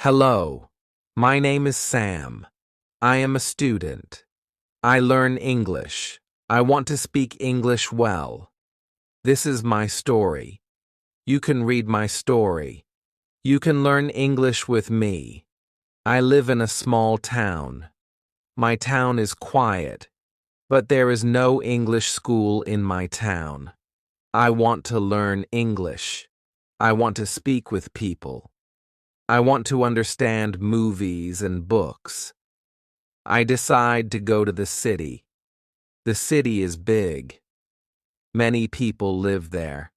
Hello, my name is Sam. I am a student. I learn English. I want to speak English well. This is my story. You can read my story. You can learn English with me. I live in a small town. My town is quiet, but there is no English school in my town. I want to learn English. I want to speak with people. I want to understand movies and books. I decide to go to the city. The city is big. Many people live there.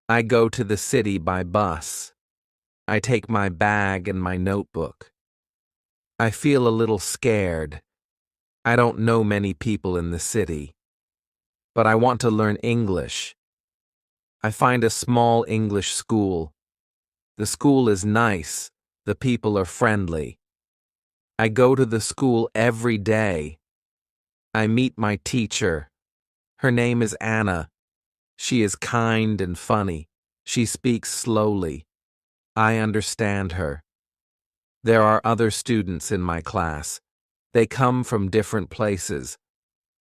I go to the city by bus. I take my bag and my notebook. I feel a little scared. I don't know many people in the city. But I want to learn English. I find a small English school. The school is nice. The people are friendly. I go to the school every day. I meet my teacher. Her name is Anna. She is kind and funny. She speaks slowly. I understand her. There are other students in my class. They come from different places.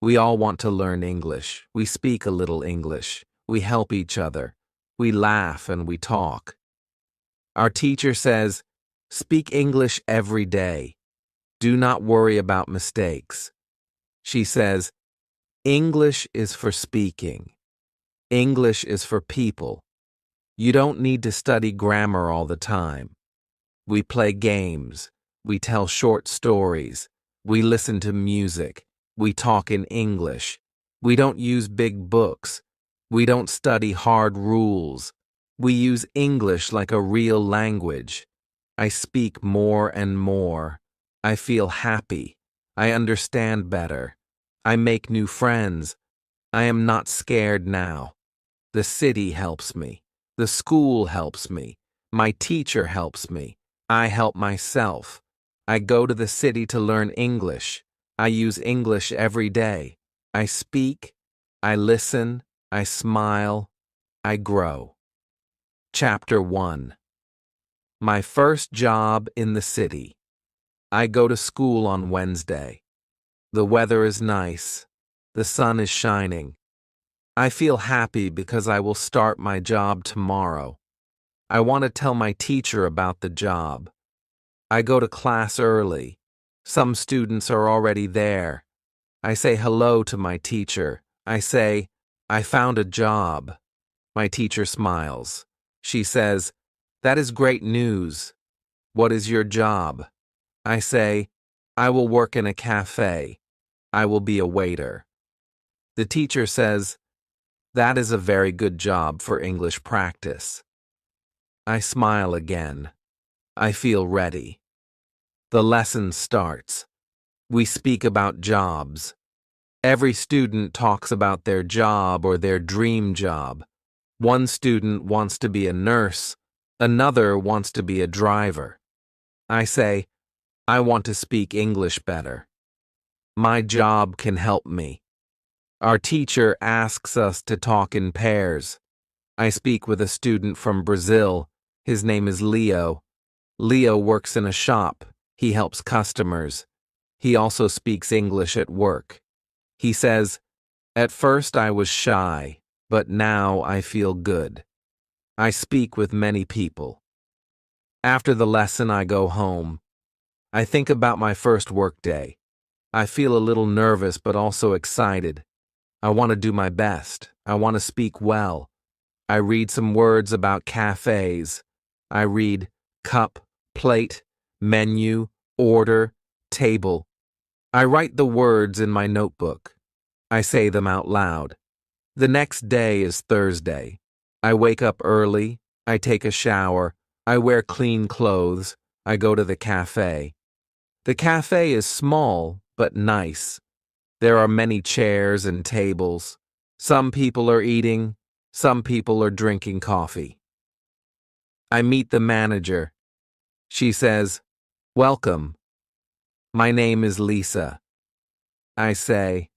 We all want to learn English. We speak a little English. We help each other. We laugh and we talk. Our teacher says, "Speak English every day. Do not worry about mistakes." She says, "English is for speaking. English is for people. You don't need to study grammar all the time. We play games. We tell short stories. We listen to music. We talk in English. We don't use big books. We don't study hard rules. We use English like a real language. I speak more and more. I feel happy. I understand better. I make new friends. I am not scared now. The city helps me. The school helps me. My teacher helps me. I help myself. I go to the city to learn English. I use English every day. I speak. I listen. I smile. I grow. Chapter 1. My first job in the city. I go to school on Wednesday. The weather is nice. The sun is shining. I feel happy because I will start my job tomorrow. I want to tell my teacher about the job. I go to class early. Some students are already there. I say hello to my teacher. I say, "I found a job." My teacher smiles. She says, "That is great news. What is your job?" I say, "I will work in a cafe. I will be a waiter." The teacher says, "That is a very good job for English practice." I smile again. I feel ready. The lesson starts. We speak about jobs. Every student talks about their job or their dream job. One student wants to be a nurse. Another wants to be a driver. I say, "I want to speak English better. My job can help me." Our teacher asks us to talk in pairs. I speak with a student from Brazil. His name is Leo. Leo works in a shop. He helps customers. He also speaks English at work. He says, "At first I was shy, but now I feel good. I speak with many people." After the lesson, I go home. I think about my first workday. I feel a little nervous but also excited. I want to do my best. I want to speak well. I read some words about cafes. I read cup, plate, menu, order, table. I write the words in my notebook. I say them out loud. The next day is Thursday. I wake up early. I take a shower. I wear clean clothes. I go to the cafe. The cafe is small but nice. There are many chairs and tables. Some people are eating. Some people are drinking coffee. I meet the manager. She says, "Welcome. My name is Lisa." I say,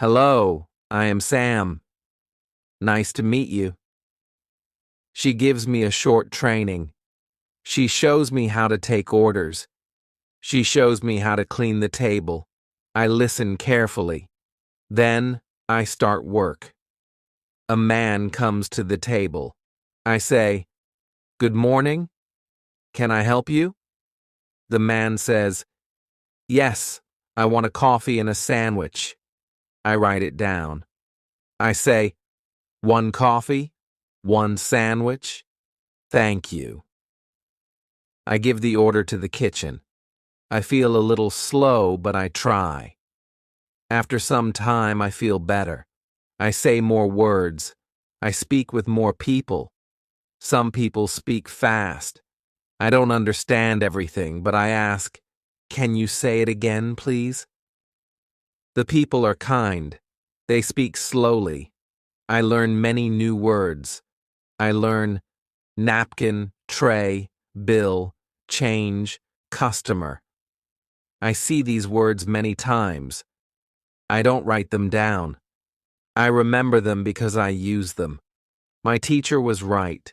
"Hello, I am Sam. Nice to meet you." She gives me a short training. She shows me how to take orders. She shows me how to clean the table. I listen carefully. Then I start work. A man comes to the table. I say, "Good morning. Can I help you?" The man says, "Yes, I want a coffee and a sandwich." I write it down. I say, "One coffee, one sandwich. Thank you." I give the order to the kitchen. I feel a little slow, but I try. After some time, I feel better. I say more words. I speak with more people. Some people speak fast. I don't understand everything, but I ask, "Can you say it again, please?" The people are kind. They speak slowly. I learn many new words. I learn napkin, tray, bill, change, customer. I see these words many times. I don't write them down. I remember them because I use them. My teacher was right.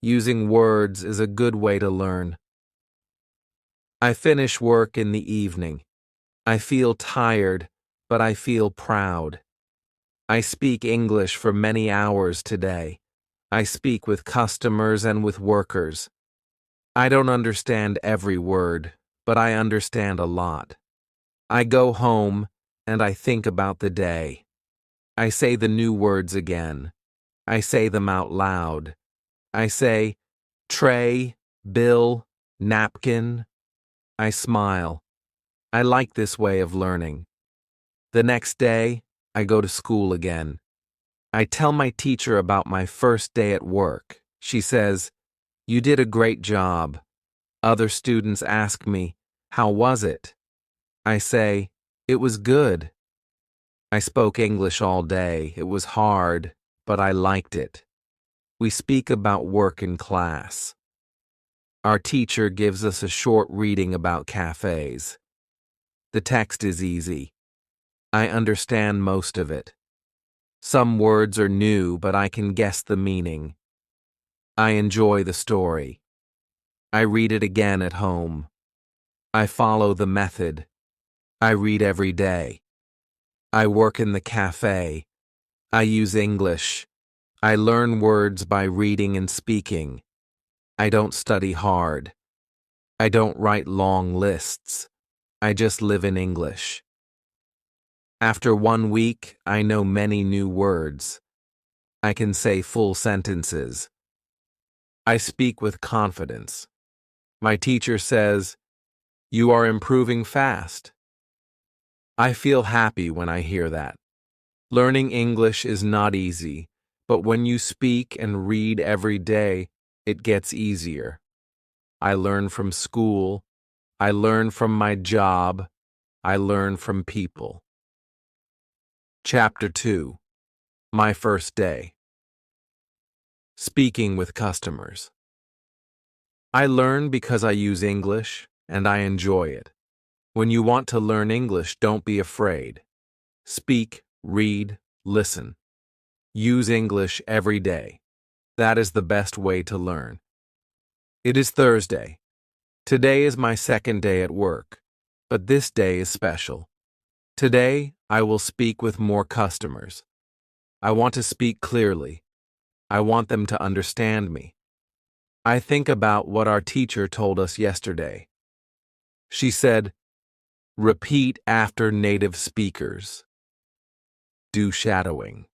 Using words is a good way to learn. I finish work in the evening. I feel tired, but I feel proud. I speak English for many hours today. I speak with customers and with workers. I don't understand every word, but I understand a lot. I go home and I think about the day. I say the new words again. I say them out loud. I say, tray, bill, napkin. I smile. I like this way of learning. The next day, I go to school again. I tell my teacher about my first day at work. She says, "You did a great job." Other students ask me, "How was it?" I say, "It was good." I spoke English all day. It was hard, but I liked it. We speak about work in class. Our teacher gives us a short reading about cafes. The text is easy. I understand most of it. Some words are new, but I can guess the meaning. I enjoy the story. I read it again at home. I follow the method. I read every day. I work in the cafe. I use English. I learn words by reading and speaking. I don't study hard. I don't write long lists. I just live in English. After 1 week, I know many new words. I can say full sentences. I speak with confidence. My teacher says, "You are improving fast." I feel happy when I hear that. Learning English is not easy, but when you speak and read every day, it gets easier. I learn from school. I learn from my job. I learn from people. Chapter 2. My first day. Speaking with customers. I learn because I use English, and I enjoy it. When you want to learn English, don't be afraid. Speak, read, listen. Use English every day. That is the best way to learn. It is Thursday. Today is my second day at work, but this day is special. Today, I will speak with more customers. I want to speak clearly. I want them to understand me. I think about what our teacher told us yesterday. She said, "Repeat after native speakers. Do shadowing."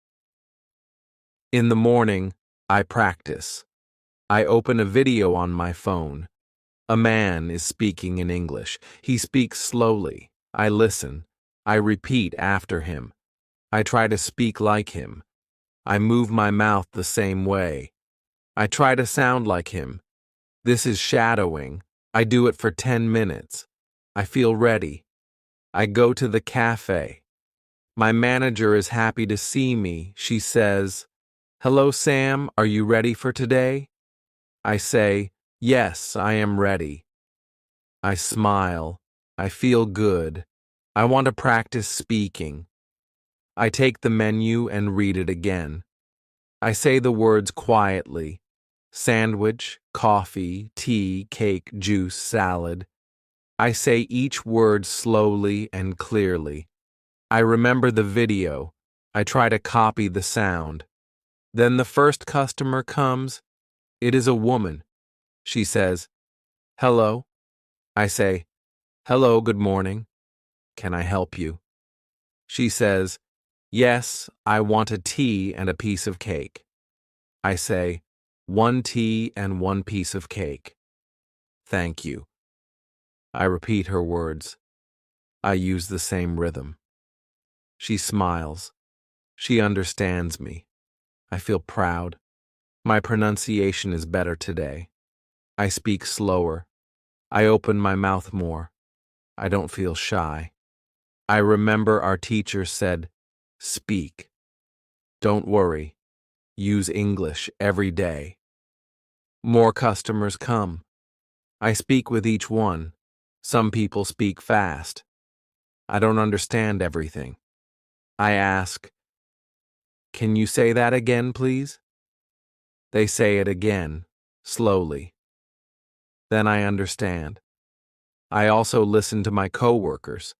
In the morning, I practice. I open a video on my phone. A man is speaking in English. He speaks slowly. I listen. I repeat after him. I try to speak like him. I move my mouth the same way. I try to sound like him. This is shadowing. I do it for 10 minutes. I feel ready. I go to the cafe. My manager is happy to see me. She says, "Hello, Sam. Are you ready for today?" I say, "Yes, I am ready." I smile. I feel good. I want to practice speaking. I take the menu and read it again. I say the words quietly. sandwich, coffee, tea, cake, juice, salad. I say each word slowly and clearly. I remember the video. I try to copy the sound. Then the first customer comes. It is a woman. She says, "Hello." I say, "Hello, good morning. Can I help you?" She says, "Yes, I want a tea and a piece of cake." I say, "One tea and one piece of cake." "Thank you." I repeat her words. I use the same rhythm. She smiles. She understands me. I feel proud. My pronunciation is better today. I speak slower. I open my mouth more. I don't feel shy. I remember our teacher said, "Speak. Don't worry. Use English every day." More customers come. I speak with each one. Some people speak fast. I don't understand everything. I ask, "Can you say that again, please?" They say it again, slowly. Then I understand. I also listen to my coworkers.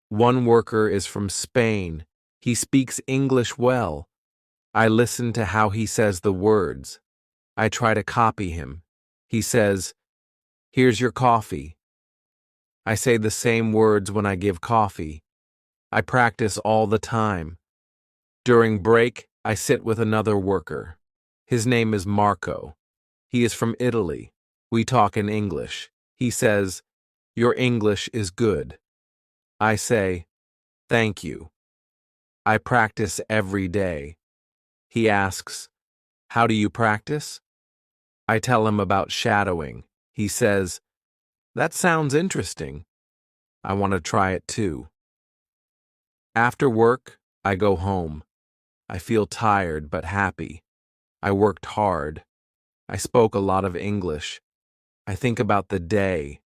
One worker is from Spain. He speaks English well. I listen to how he says the words. I try to copy him. He says, "Here's your coffee." I say the same words when I give coffee. I practice all the time. During break, I sit with another worker. His name is Marco. He is from Italy. We talk in English. He says, "Your English is good." I say, "Thank you." I practice every day. He asks, "How do you practice?" I tell him about shadowing. He says, "That sounds interesting. I want to try it too." After work, I go home. I feel tired but happy. I worked hard. I spoke a lot of English. I think about the day.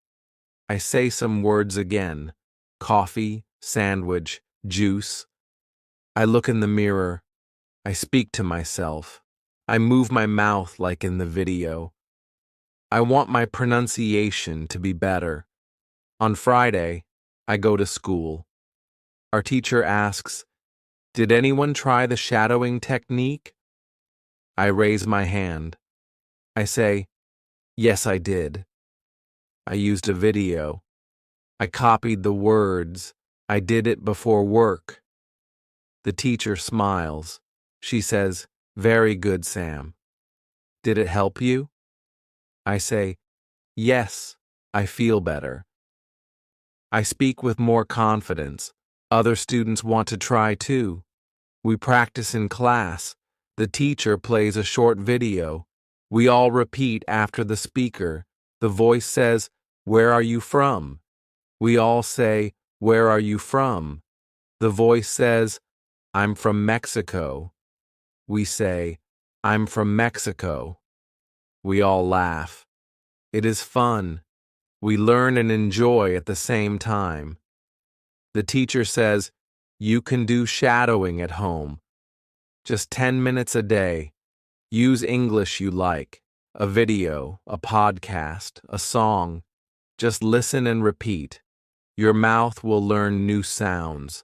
I say some words again: coffee, sandwich, juice. I look in the mirror. I speak to myself. I move my mouth like in the video. I want my pronunciation to be better. On Friday, I go to school. Our teacher asks, "Did anyone try the shadowing technique?" I raise my hand. I say, "Yes, I did." I used a video. I copied the words. I did it before work. The teacher smiles. She says, "Very good, Sam. Did it help you?" I say, "Yes, I feel better." I speak with more confidence. Other students want to try too. We practice in class. The teacher plays a short video. We all repeat after the speaker. The voice says, "Where are you from?" We all say, "Where are you from?" The voice says, "I'm from Mexico." We say, "I'm from Mexico." We all laugh. It is fun. We learn and enjoy at the same time. The teacher says, "You can do shadowing at home. Just 10 minutes a day. Use English you like. A video, a podcast, a song. Just listen and repeat. Your mouth will learn new sounds."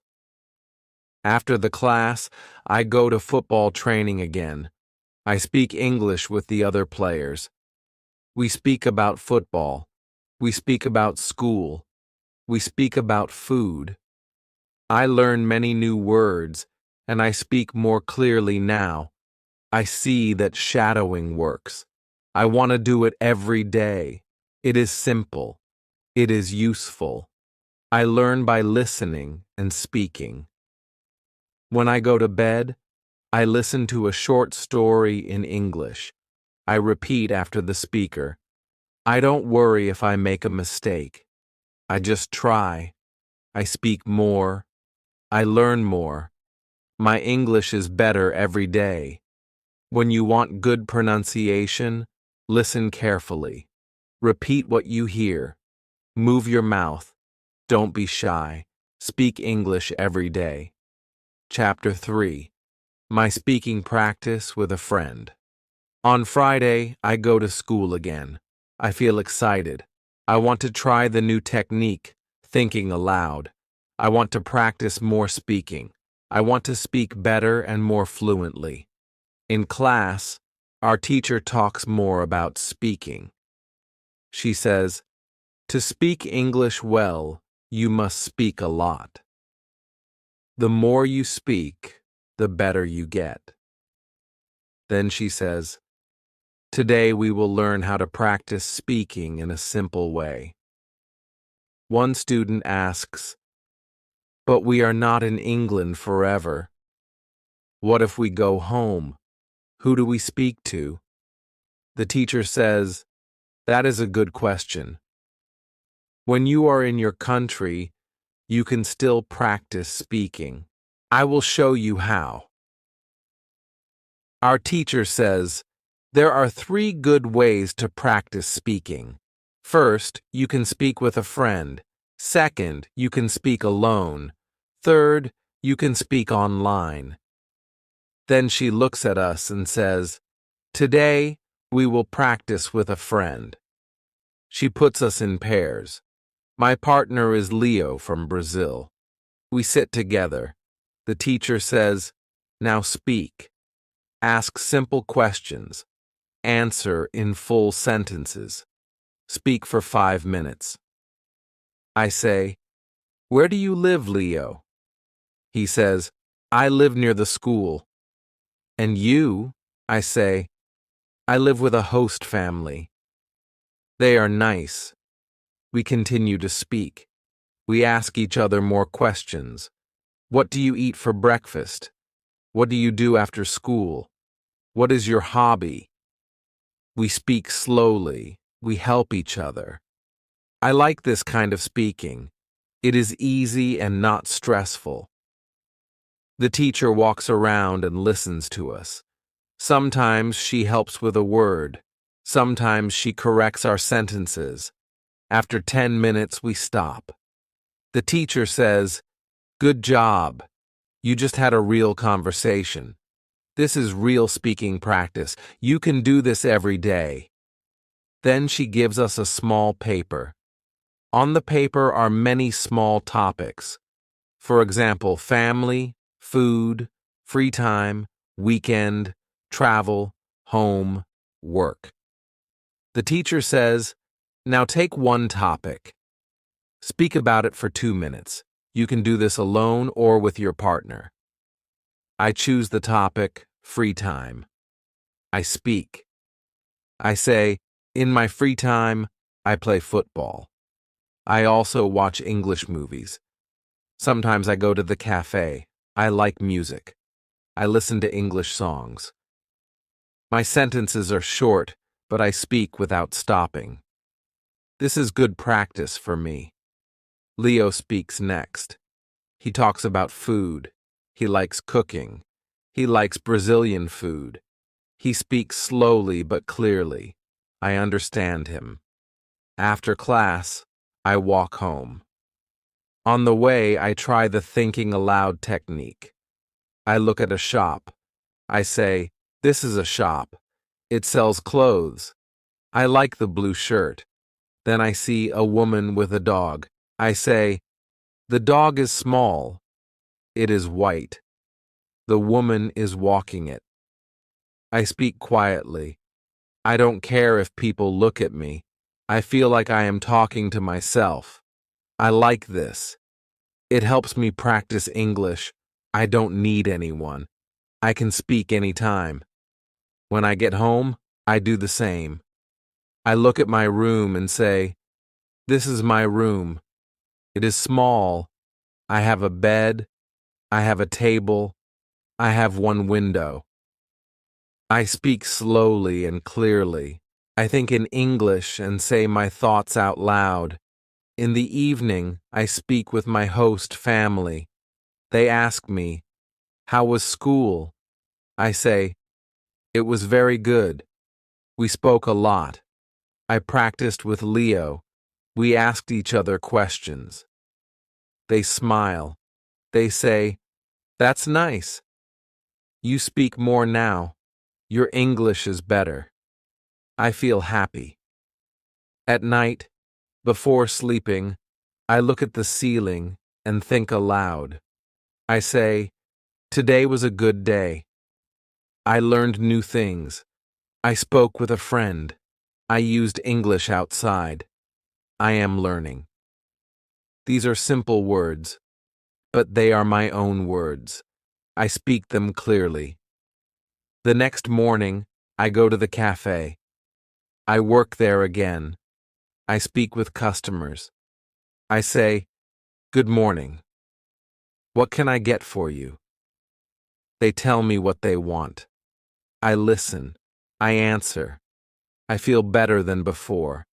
After the class, I go to football training again. I speak English with the other players. We speak about football. We speak about school. We speak about food. I learn many new words, and I speak more clearly now. I see that shadowing works. I want to do it every day. It is simple. It is useful. I learn by listening and speaking. When I go to bed, I listen to a short story in English. I repeat after the speaker. I don't worry if I make a mistake. I just try. I speak more. I learn more. My English is better every day. When you want good pronunciation, listen carefully. Repeat what you hear. Move your mouth. Don't be shy. Speak English every day. Chapter 3. My speaking practice with a friend. On Friday, I go to school again. I feel excited. I want to try the new technique, thinking aloud. I want to practice more speaking. I want to speak better and more fluently. In class, our teacher talks more about speaking. She says, "To speak English well, you must speak a lot. The more you speak, the better you get." Then she says, "Today we will learn how to practice speaking in a simple way." One student asks, "But we are not in England forever. What if we go home? Who do we speak to?" The teacher says, "That is a good question. When you are in your country, you can still practice speaking. I will show you how." Our teacher says, there are 3 good ways to practice speaking. First, you can speak with a friend. Second, you can speak alone. Third, you can speak online. Then she looks at us and says, "Today, we will practice with a friend." She puts us in pairs. My partner is Leo from Brazil. We sit together. The teacher says, "Now speak. Ask simple questions. Answer in full sentences. Speak for 5 minutes." I say, "Where do you live, Leo?" He says, "I live near the school." "And you?" I say, "I live with a host family." They are nice. We continue to speak. We ask each other more questions. What do you eat for breakfast? What do you do after school? What is your hobby? We speak slowly. We help each other. I like this kind of speaking. It is easy and not stressful. The teacher walks around and listens to us. Sometimes she helps with a word. Sometimes she corrects our sentences. After 10 minutes, we stop. The teacher says, "Good job. You just had a real conversation. This is real speaking practice. You can do this every day." Then she gives us a small paper. On the paper are many small topics. For example, family, food, free time, weekend, travel, home, work. The teacher says, "Now take one topic. Speak about it for 2 minutes. You can do this alone or with your partner." I choose the topic, free time. I speak. I say, "In my free time, I play football. I also watch English movies. Sometimes I go to the cafe. I like music. I listen to English songs." My sentences are short, but I speak without stopping. This is good practice for me. Leo speaks next. He talks about food. He likes cooking. He likes Brazilian food. He speaks slowly but clearly. I understand him. After class, I walk home. On the way, I try the thinking aloud technique. I look at a shop. I say, "This is a shop. It sells clothes. I like the blue shirt." Then I see a woman with a dog. I say, "The dog is small. It is white. The woman is walking it." I speak quietly. I don't care if people look at me. I feel like I am talking to myself. I like this. It helps me practice English. I don't need anyone. I can speak anytime. When I get home, I do the same. I look at my room and say, "This is my room. It is small. I have a bed. I have a table. I have one window." I speak slowly and clearly. I think in English and say my thoughts out loud. In the evening, I speak with my host family. They ask me, "How was school?" I say, "It was very good. We spoke a lot. I practiced with Leo. We asked each other questions." They smile. They say, "That's nice. You speak more now." Your English is better. I feel happy. At night, before sleeping, I look at the ceiling and think aloud. I say, today was a good day. I learned new things. I spoke with a friend. I used English outside. I am learning. These are simple words, but they are my own words. I speak them clearly. The next morning, I go to the cafe. I work there again. I speak with customers. I say, good morning. What can I get for you? They tell me what they want. I listen. I answer. I feel better than before.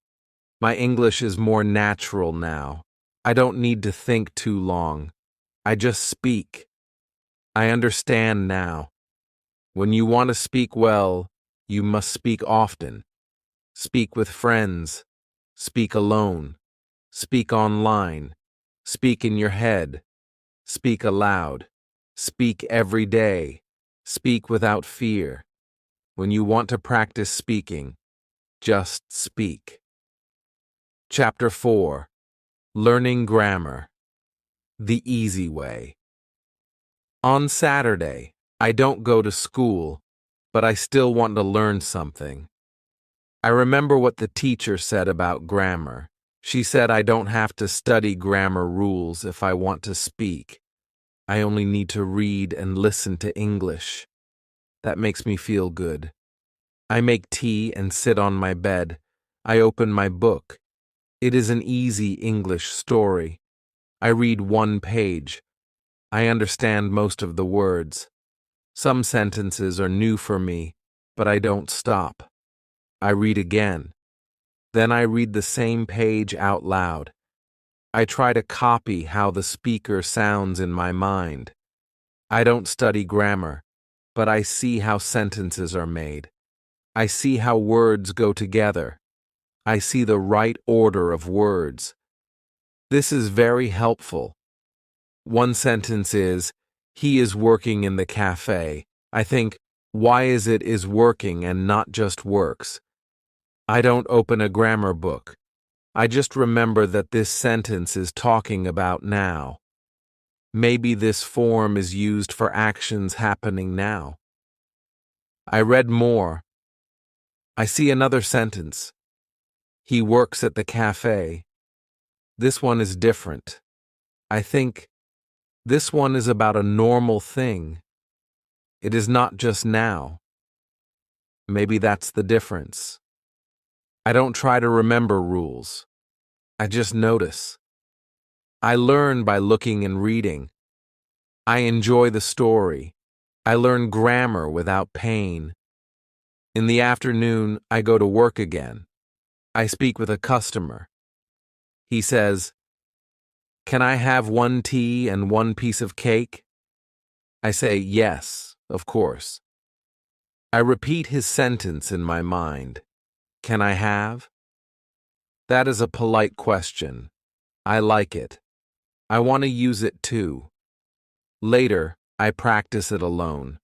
My English is more natural now. I don't need to think too long. I just speak. I understand now. When you want to speak well, you must speak often. Speak with friends. Speak alone. Speak online. Speak in your head. Speak aloud. Speak every day. Speak without fear. When you want to practice speaking, just speak. Chapter 4. Learning Grammar. The Easy Way. On Saturday, I don't go to school, but I still want to learn something. I remember what the teacher said about grammar. She said I don't have to study grammar rules if I want to speak. I only need to read and listen to English. That makes me feel good. I make tea and sit on my bed. I open my book. It is an easy English story. I read one page. I understand most of the words. Some sentences are new for me, but I don't stop. I read again. Then I read the same page out loud. I try to copy how the speaker sounds in my mind. I don't study grammar, but I see how sentences are made. I see how words go together. I see the right order of words. This is very helpful. One sentence is, he is working in the cafe. I think, why is it is working and not just works? I don't open a grammar book. I just remember that this sentence is talking about now. Maybe this form is used for actions happening now. I read more. I see another sentence. He works at the cafe. This one is different. I think this one is about a normal thing. It is not just now. Maybe that's the difference. I don't try to remember rules. I just notice. I learn by looking and reading. I enjoy the story. I learn grammar without pain. In the afternoon, I go to work again. I speak with a customer. He says, "Can I have one tea and one piece of cake?" I say, "Yes, of course." I repeat his sentence in my mind. Can I have? That is a polite question. I like it. I want to use it too. Later, I practice it alone.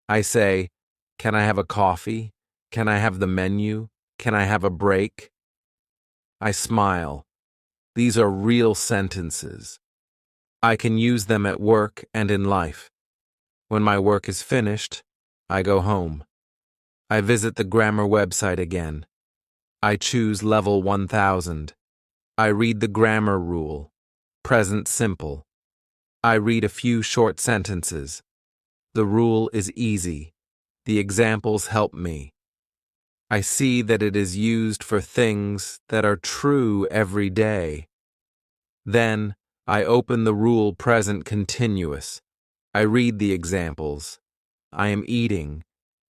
I say, "Can I have a coffee? Can I have the menu? Can I have a break?" I smile. These are real sentences. I can use them at work and in life. When my work is finished, I go home. I visit the grammar website again. I choose level 1000. I read the grammar rule, present simple. I read a few short sentences. The rule is easy. The examples help me. I see that it is used for things that are true every day. Then, I open the rule present continuous. I read the examples. I am eating.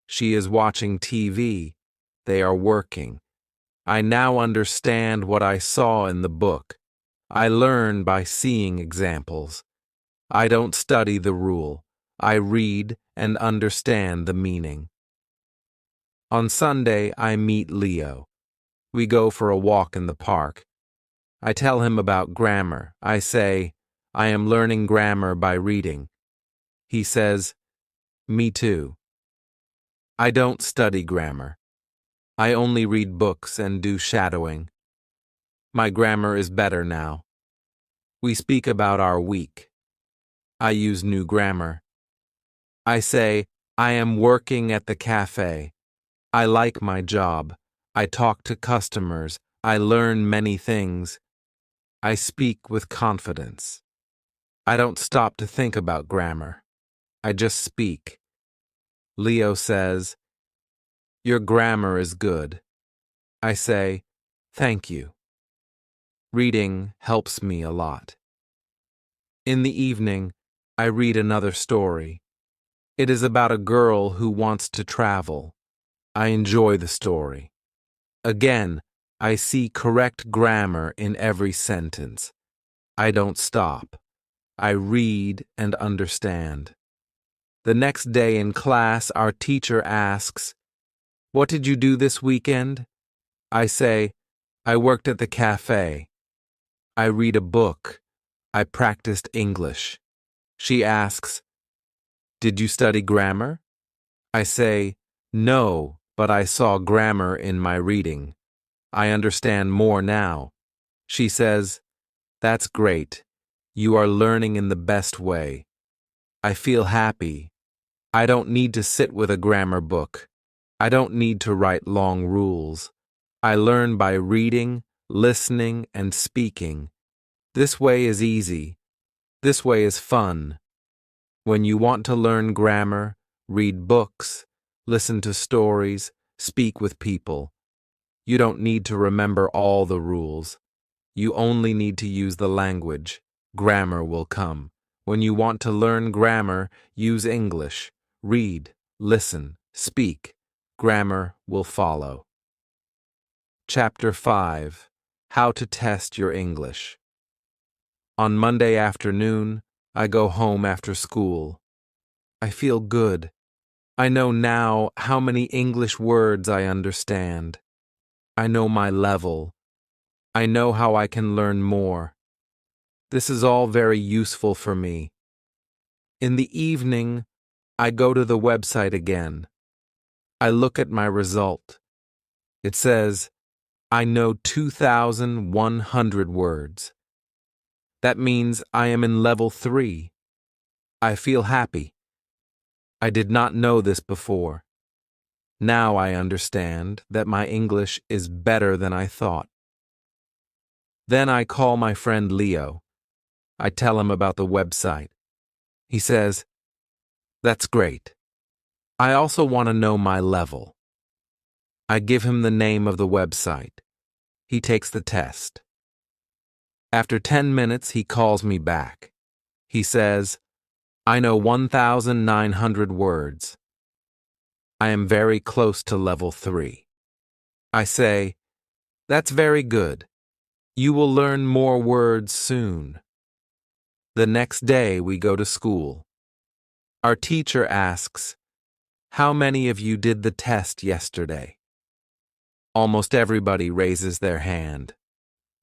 She is watching TV. They are working. I now understand what I saw in the book. I learn by seeing examples. I don't study the rule. I read and understand the meaning. On Sunday, I meet Leo. We go for a walk in the park. I tell him about grammar. I say, I am learning grammar by reading. He says, me too. I don't study grammar. I only read books and do shadowing. My grammar is better now. We speak about our week. I use new grammar. I say, I am working at the cafe. I like my job. I talk to customers. I learn many things. I speak with confidence. I don't stop to think about grammar. I just speak. Leo says, your grammar is good. I say, thank you. Reading helps me a lot. In the evening, I read another story. It is about a girl who wants to travel. I enjoy the story. Again, I see correct grammar in every sentence. I don't stop. I read and understand. The next day in class, our teacher asks, what did you do this weekend? I say, I worked at the cafe. I read a book. I practiced English. She asks, did you study grammar? I say, no, but I saw grammar in my reading. I understand more now. She says, that's great. You are learning in the best way. I feel happy. I don't need to sit with a grammar book. I don't need to write long rules. I learn by reading, listening, and speaking. This way is easy. This way is fun. When you want to learn grammar, read books, listen to stories, speak with people. You don't need to remember all the rules. You only need to use the language. Grammar will come. When you want to learn grammar, use English. Read, listen, speak. Grammar will follow. Chapter 5. How to Test Your English. On Monday afternoon, I go home after school. I feel good. I know now how many English words I understand. I know my level. I know how I can learn more. This is all very useful for me. In the evening, I go to the website again. I look at my result. It says, I know 2,100 words. That means I am in level 3. I feel happy. I did not know this before. Now I understand that my English is better than I thought. Then I call my friend Leo. I tell him about the website. He says, that's great. I also want to know my level. I give him the name of the website. He takes the test. After 10 minutes, he calls me back. He says, I know 1,900 words. I am very close to level 3. I say, that's very good. You will learn more words soon. The next day we go to school. Our teacher asks, how many of you did the test yesterday? Almost everybody raises their hand.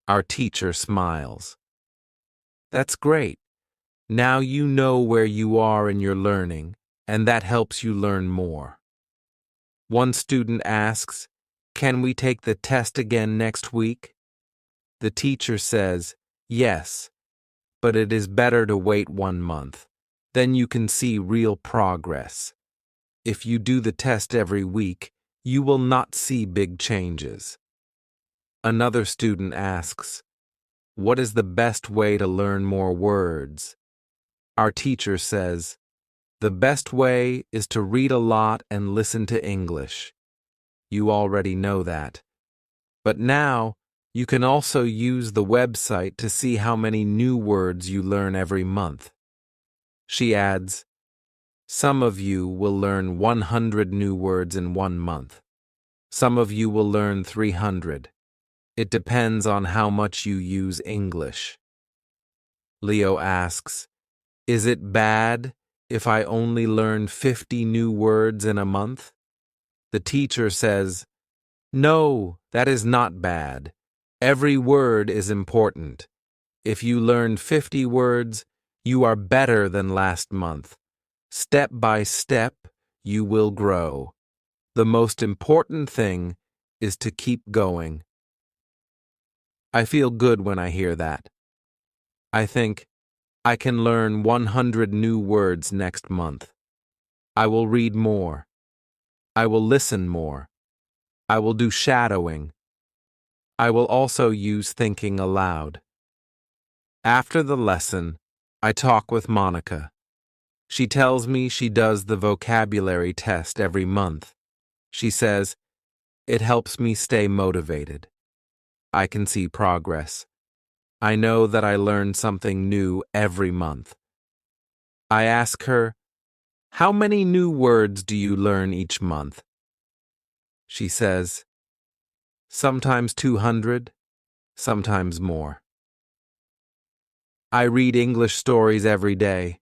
Our teacher smiles. That's great. Now you know where you are in your learning, and that helps you learn more. One student asks, can we take the test again next week? The teacher says, yes, but it is better to wait 1 month. Then you can see real progress. If you do the test every week, you will not see big changes. Another student asks, what is the best way to learn more words? Our teacher says, the best way is to read a lot and listen to English. You already know that. But now, you can also use the website to see how many new words you learn every month. She adds, some of you will learn 100 new words in 1 month. Some of you will learn 300. It depends on how much you use English. Leo asks, is it bad if I only learn 50 new words in a month? The teacher says, no, that is not bad. Every word is important. If you learn 50 words, you are better than last month. Step by step, you will grow. The most important thing is to keep going. I feel good when I hear that. I think, I can learn 100 new words next month. I will read more. I will listen more. I will do shadowing. I will also use thinking aloud. After the lesson, I talk with Monica. She tells me she does the vocabulary test every month. She says, it helps me stay motivated. I can see progress. I know that I learn something new every month. I ask her, how many new words do you learn each month? She says, sometimes 200, sometimes more. I read English stories every day.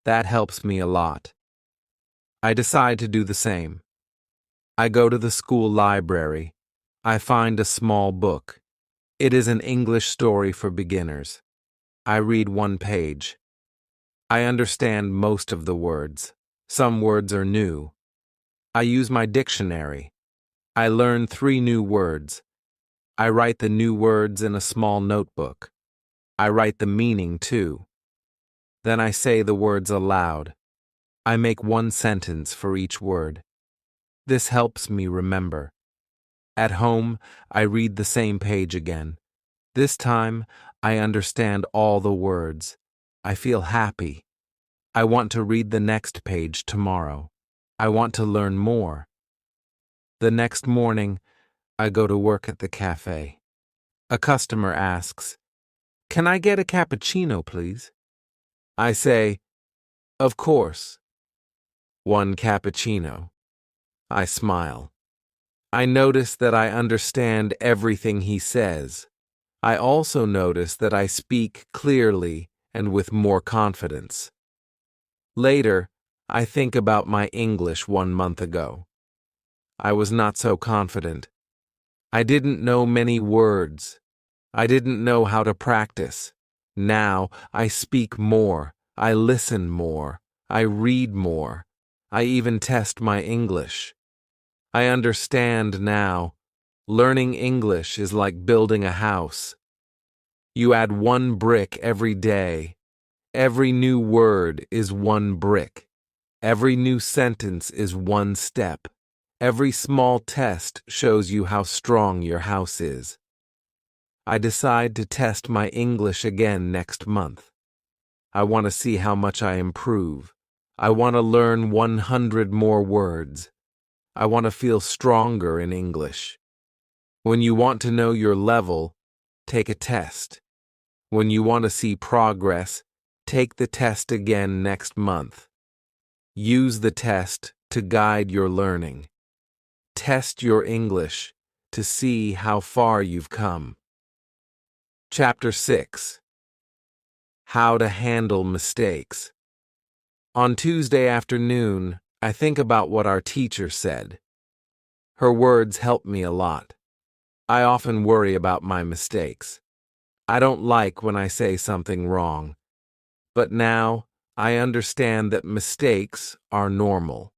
That helps me a lot. I decide to do the same. I go to the school library. I find a small book. It is an English story for beginners. I read one page. I understand most of the words. Some words are new. I use my dictionary. I learn 3 new words. I write the new words in a small notebook. I write the meaning too. Then I say the words aloud. I make 1 sentence for each word. This helps me remember. At home, I read the same page again. This time, I understand all the words. I feel happy. I want to read the next page tomorrow. I want to learn more. The next morning, I go to work at the cafe. A customer asks, "Can I get a cappuccino, please?" I say, "Of course." 1 cappuccino. I smile. I notice that I understand everything he says. I also notice that I speak clearly and with more confidence. Later, I think about my English 1 month ago. I was not so confident. I didn't know many words. I didn't know how to practice. Now, I speak more. I listen more. I read more. I even test my English. I understand now. Learning English is like building a house. You add 1 brick every day. Every new word is 1 brick. Every new sentence is 1 step. Every small test shows you how strong your house is. I decide to test my English again next month. I want to see how much I improve. I want to learn 100 more words. I want to feel stronger in English. When you want to know your level, take a test. When you want to see progress, take the test again next month. Use the test to guide your learning. Test your English to see how far you've come. Chapter 6. How to handle mistakes. On Tuesday afternoon, I think about what our teacher said. Her words help me a lot. I often worry about my mistakes. I don't like when I say something wrong. But now, I understand that mistakes are normal.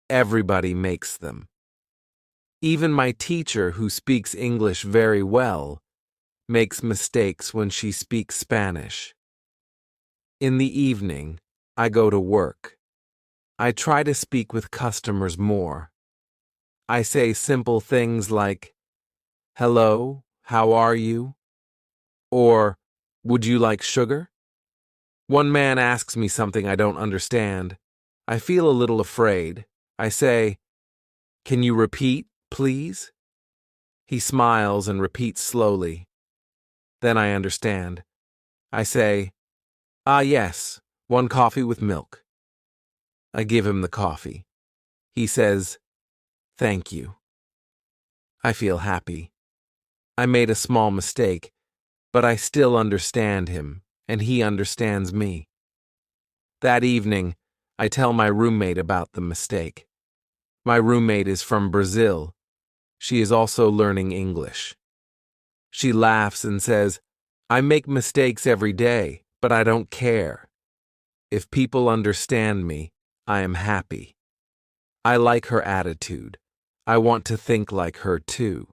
Everybody makes them. Even my teacher, who speaks English very well, makes mistakes when she speaks Spanish. In the evening, I go to work. I try to speak with customers more. I say simple things like, "Hello, how are you?" Or, "Would you like sugar?" One man asks me something I don't understand. I feel a little afraid. I say, "Can you repeat, please?" He smiles and repeats slowly. Then I understand. I say, "Ah, yes, 1 coffee with milk." I give him the coffee. He says, "Thank you." I feel happy. I made a small mistake, but I still understand him, and he understands me. That evening, I tell my roommate about the mistake. My roommate is from Brazil. She is also learning English. She laughs and says, "I make mistakes every day, but I don't care. If people understand me, I am happy." I like her attitude. I want to think like her too.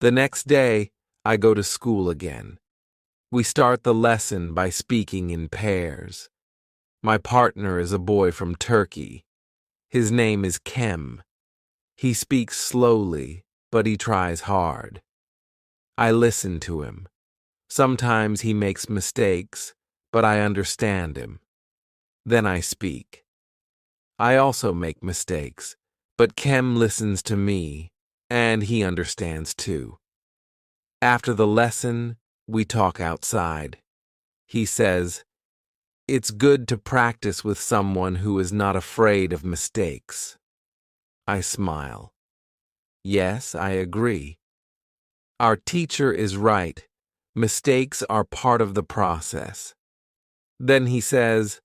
The next day, I go to school again. We start the lesson by speaking in pairs. My partner is a boy from Turkey. His name is Kem. He speaks slowly, but he tries hard. I listen to him. Sometimes he makes mistakes, but I understand him. Then I speak. I also make mistakes, but Kem listens to me, and he understands too. After the lesson, we talk outside. He says, "It's good to practice with someone who is not afraid of mistakes." I smile. Yes, I agree. Our teacher is right. Mistakes are part of the process. Then he says,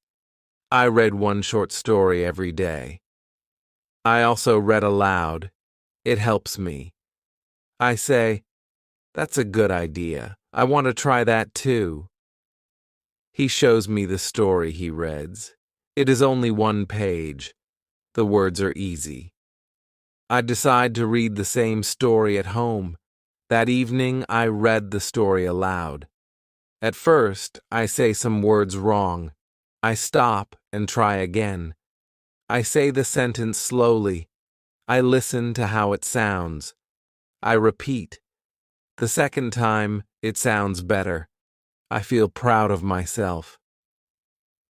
I read one short story every day. I also read aloud. It helps me. I say, that's a good idea. I want to try that too. He shows me the story he reads. It is only one page. The words are easy. I decide to read the same story at home. That evening, I read the story aloud. At first, I say some words wrong. I stop and try again. I say the sentence slowly. I listen to how it sounds. I repeat. The second time, it sounds better. I feel proud of myself.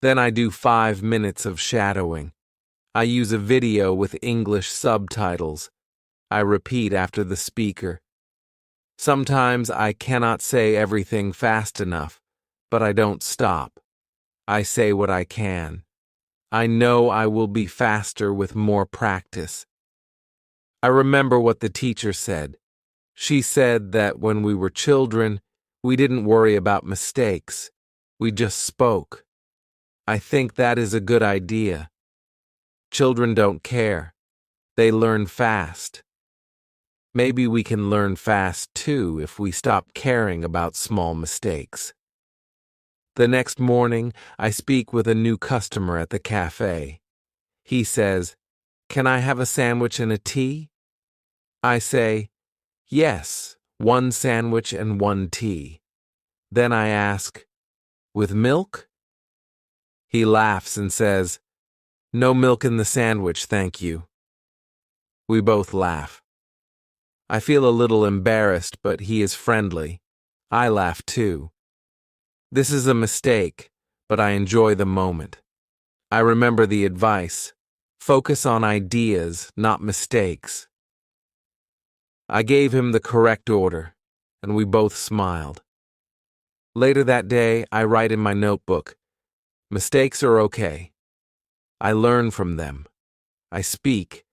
Then I do 5 minutes of shadowing. I use a video with English subtitles. I repeat after the speaker. Sometimes I cannot say everything fast enough, but I don't stop. I say what I can. I know I will be faster with more practice. I remember what the teacher said. She said that when we were children, we didn't worry about mistakes. We just spoke. I think that is a good idea. Children don't care. They learn fast. Maybe we can learn fast too if we stop caring about small mistakes. The next morning, I speak with a new customer at the cafe. He says, "Can I have a sandwich and a tea?" I say, "Yes, 1 sandwich and 1 tea." Then I ask, "With milk?" He laughs and says, "No milk in the sandwich, thank you." We both laugh. I feel a little embarrassed, but he is friendly. I laugh too. This is a mistake, but I enjoy the moment. I remember the advice. Focus on ideas, not mistakes. I gave him the correct order, and we both smiled. Later that day, I write in my notebook, mistakes are okay. I learn from them. I speak.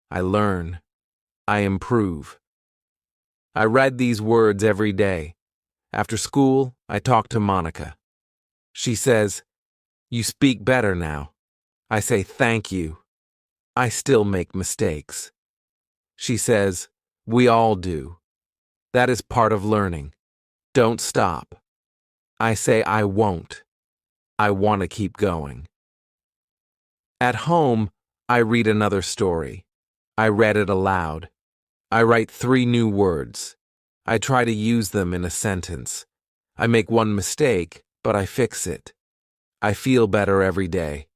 I learn. I improve. I read these words every day. After school, I talk to Monica. She says, "You speak better now." I say, "Thank you." I still make mistakes. She says, "We all do. That is part of learning. Don't stop." I say, "I won't. I want to keep going." At home, I read another story. I read it aloud. I write 3 new words. I try to use them in a sentence. I make one mistake, but I fix it. I feel better every day.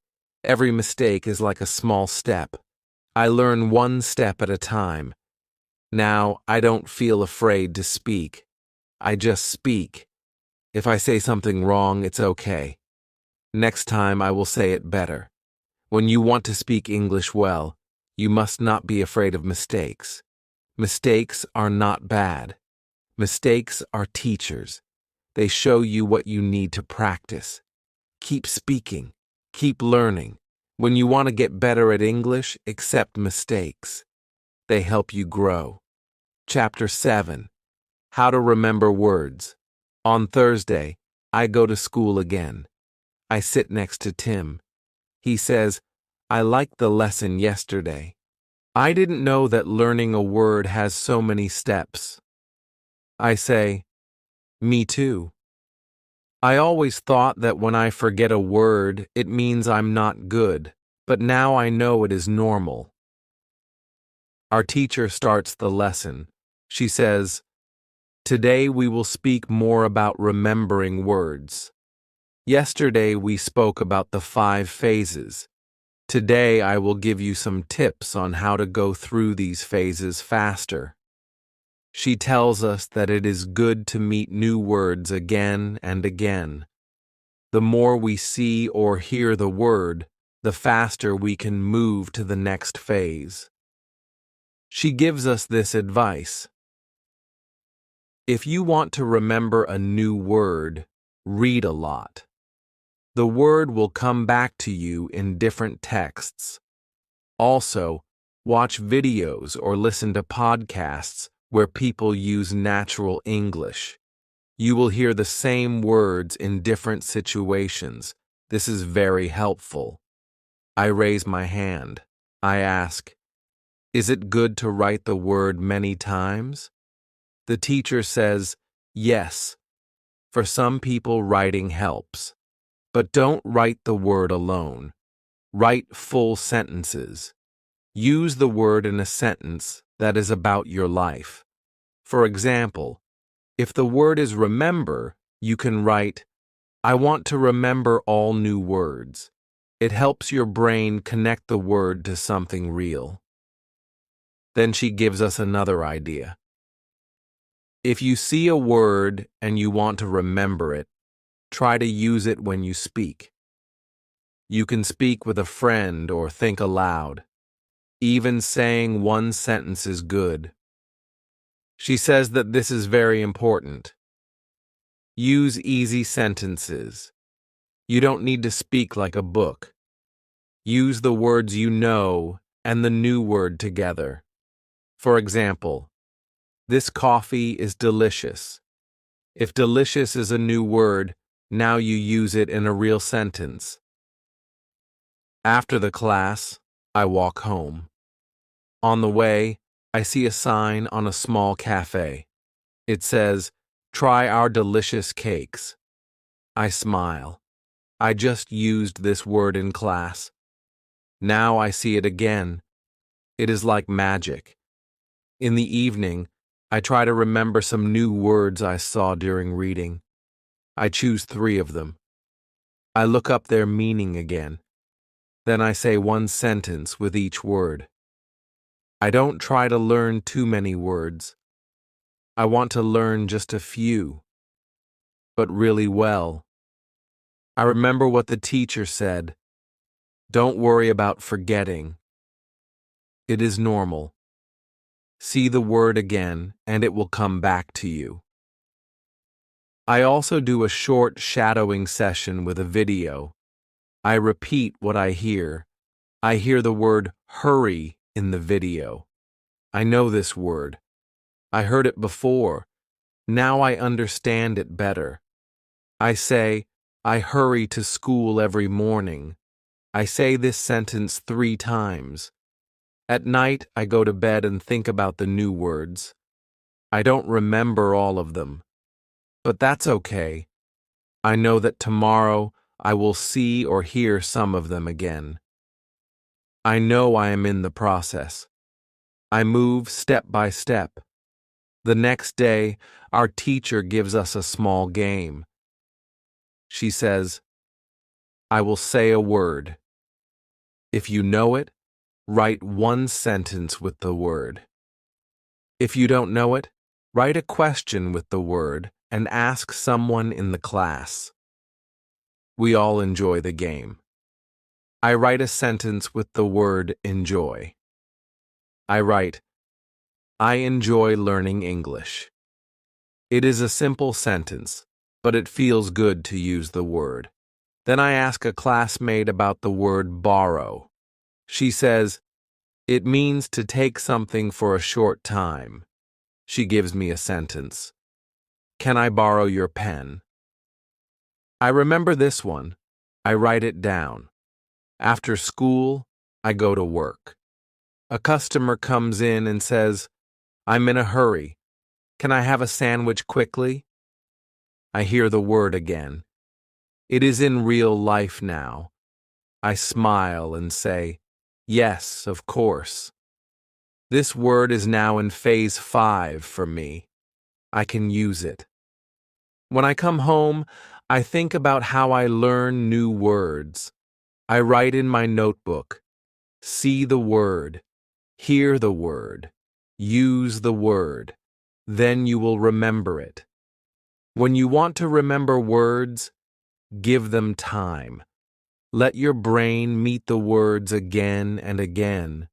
Every mistake is like a small step. I learn 1 step at a time. Now, I don't feel afraid to speak. I just speak. If I say something wrong, it's okay. Next time, I will say it better. When you want to speak English well, you must not be afraid of mistakes. Mistakes are not bad. Mistakes are teachers. They show you what you need to practice. Keep speaking. Keep learning. When you want to get better at English, accept mistakes. They help you grow. Chapter 7. How to Remember Words. On Thursday, I go to school again. I sit next to Tim. He says, "I liked the lesson yesterday. I didn't know that learning a word has so many steps." I say, "Me too. I always thought that when I forget a word, it means I'm not good, but now I know it is normal." Our teacher starts the lesson. She says, "Today we will speak more about remembering words. Yesterday we spoke about the 5 phases. Today I will give you some tips on how to go through these phases faster." She tells us that it is good to meet new words again and again. The more we see or hear the word, the faster we can move to the next phase. She gives us this advice. If you want to remember a new word, read a lot. The word will come back to you in different texts. Also, watch videos or listen to podcasts where people use natural English. You will hear the same words in different situations. This is very helpful. I raise my hand. I ask, "Is it good to write the word many times?" The teacher says, "Yes. For some people, writing helps. But don't write the word alone. Write full sentences. Use the word in a sentence that is about your life. For example, if the word is remember, you can write, "I want to remember all new words." It helps your brain connect the word to something real. Then she gives us another idea. If you see a word and you want to remember it, try to use it when you speak. You can speak with a friend or think aloud. Even saying one sentence is good. She says that this is very important. Use easy sentences. You don't need to speak like a book. Use the words you know and the new word together. For example, this coffee is delicious. If delicious is a new word, now you use it in a real sentence. After the class, I walk home. On the way, I see a sign on a small cafe. It says, "Try our delicious cakes." I smile. I just used this word in class. Now I see it again. It is like magic. In the evening, I try to remember some new words I saw during reading. I choose 3 of them. I look up their meaning again. Then I say one sentence with each word. I don't try to learn too many words. I want to learn just a few, but really well. I remember what the teacher said. Don't worry about forgetting. It is normal. See the word again, and it will come back to you. I also do a short shadowing session with a video. I repeat what I hear. I hear the word hurry in the video. I know this word. I heard it before. Now I understand it better. I say, "I hurry to school every morning." I say this sentence 3 times. At night, I go to bed and think about the new words. I don't remember all of them. But that's okay. I know that tomorrow I will see or hear some of them again. I know I am in the process. I move step by step. The next day, our teacher gives us a small game. She says, "I will say a word. If you know it, write one sentence with the word. If you don't know it, write a question with the word and ask someone in the class." We all enjoy the game. I write a sentence with the word enjoy. I write, "I enjoy learning English." It is a simple sentence, but it feels good to use the word. Then I ask a classmate about the word borrow. She says, "It means to take something for a short time." She gives me a sentence. "Can I borrow your pen?" I remember this one. I write it down. After school, I go to work. A customer comes in and says, "I'm in a hurry. Can I have a sandwich quickly?" I hear the word again. It is in real life now. I smile and say, "Yes, of course." This word is now in phase 5 for me. I can use it. When I come home, I think about how I learn new words. I write in my notebook, see the word, hear the word, use the word. Then you will remember it. When you want to remember words, give them time. Let your brain meet the words again and again.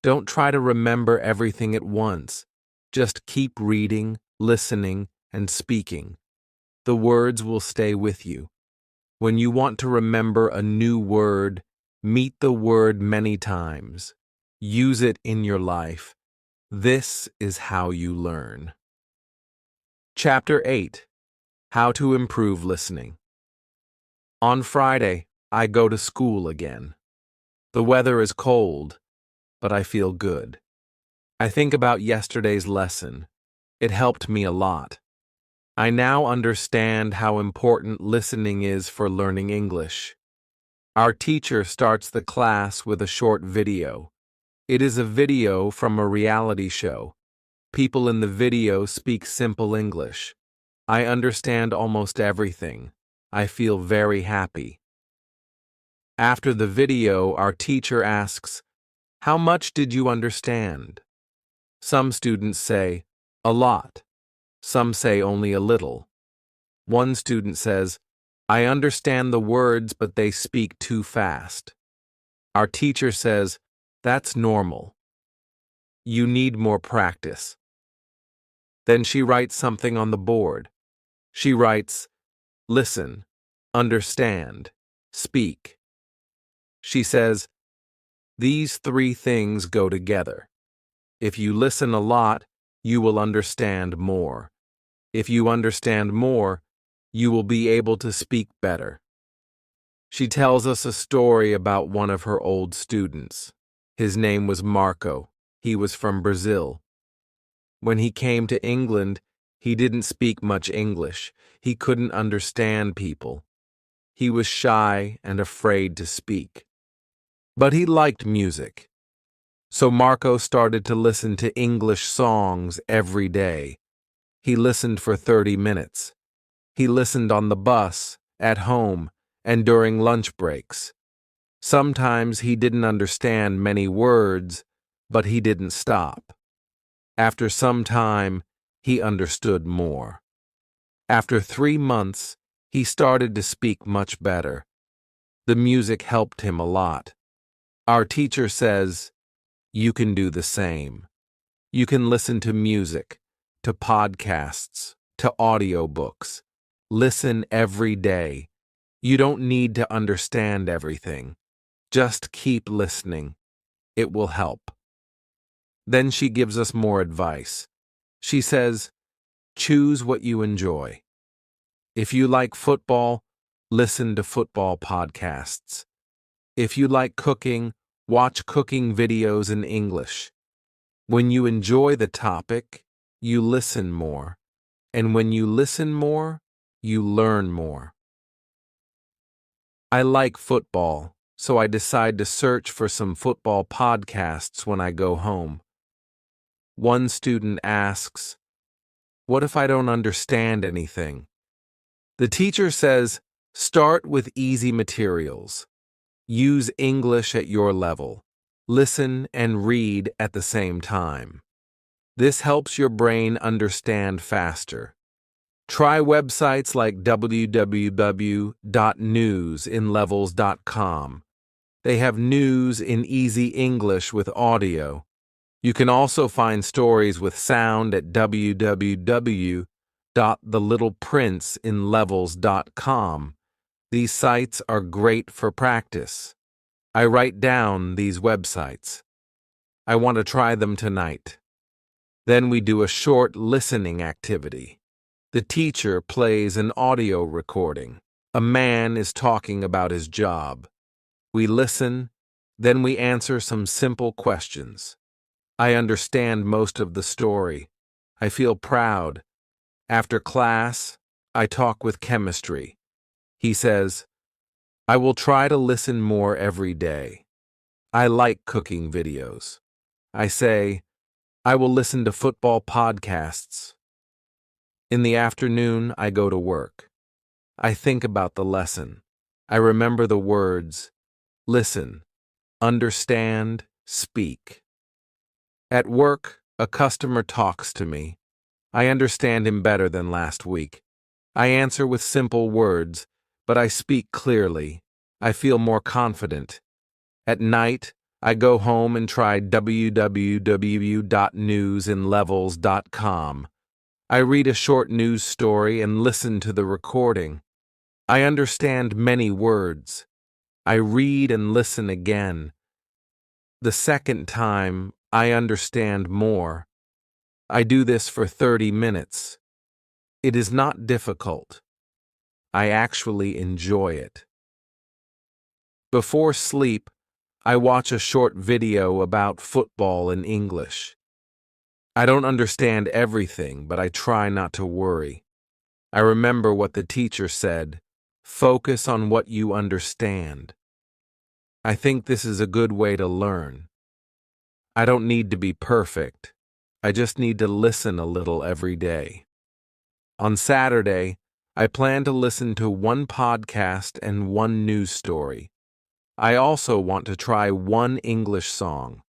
Don't try to remember everything at once. Just keep reading, listening, and speaking. The words will stay with you. When you want to remember a new word, meet the word many times. Use it in your life. This is how you learn. Chapter 8. How to Improve Listening. On Friday, I go to school again. The weather is cold, but I feel good. I think about yesterday's lesson. It helped me a lot. I now understand how important listening is for learning English. Our teacher starts the class with a short video. It is a video from a reality show. People in the video speak simple English. I understand almost everything. I feel very happy. After the video, our teacher asks, "How much did you understand?" Some students say, "A lot." Some say only a little. One student says, "I understand the words, but they speak too fast." Our teacher says, "That's normal. You need more practice." Then she writes something on the board. She writes, "Listen, understand, speak." She says, "These 3 things go together. If you listen a lot, you will understand more. If you understand more, you will be able to speak better." She tells us a story about one of her old students. His name was Marco. He was from Brazil. When he came to England, he didn't speak much English. He couldn't understand people. He was shy and afraid to speak. But he liked music. So Marco started to listen to English songs every day. He listened for 30 minutes. He listened on the bus, at home, and during lunch breaks. Sometimes he didn't understand many words, but he didn't stop. After some time, he understood more. After 3 months, he started to speak much better. The music helped him a lot. Our teacher says, you can do the same. You can listen to music, to podcasts, to audiobooks. Listen every day. You don't need to understand everything. Just keep listening. It will help. Then she gives us more advice. She says, choose what you enjoy. If you like football, listen to football podcasts. If you like cooking, watch cooking videos in English. When you enjoy the topic, you listen more. And when you listen more, you learn more. I like football, so I decide to search for some football podcasts when I go home. One student asks, what if I don't understand anything? The teacher says, start with easy materials. Use English at your level. Listen and read at the same time. This helps your brain understand faster. Try websites like www.newsinlevels.com. They have news in easy English with audio. You can also find stories with sound at www.thelittleprinceinlevels.com. These sites are great for practice. I write down these websites. I want to try them tonight. Then we do a short listening activity. The teacher plays an audio recording. A man is talking about his job. We listen, then we answer some simple questions. I understand most of the story. I feel proud. After class, I talk with chemistry. He says, I will try to listen more every day. I like cooking videos. I say, I will listen to football podcasts. In the afternoon, I go to work. I think about the lesson. I remember the words, listen, understand, speak. At work, a customer talks to me. I understand him better than last week. I answer with simple words, but I speak clearly. I feel more confident. At night, I go home and try www.newsinlevels.com. I read a short news story and listen to the recording. I understand many words. I read and listen again. The second time, I understand more. I do this for 30 minutes. It is not difficult. I actually enjoy it. Before sleep, I watch a short video about football in English. I don't understand everything, but I try not to worry. I remember what the teacher said, focus on what you understand. I think this is a good way to learn. I don't need to be perfect. I just need to listen a little every day. On Saturday, I plan to listen to one podcast and one news story. I also want to try one English song.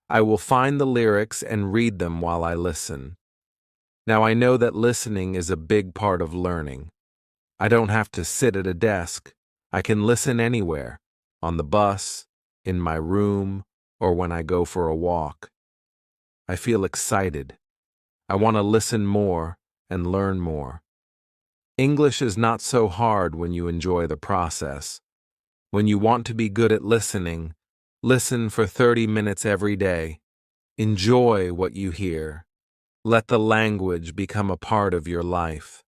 I will find the lyrics and read them while I listen. Now I know that listening is a big part of learning. I don't have to sit at a desk. I can listen anywhere, on the bus, in my room, or when I go for a walk. I feel excited. I want to listen more and learn more. English is not so hard when you enjoy the process. When you want to be good at listening, listen for 30 minutes every day. Enjoy what you hear. Let the language become a part of your life.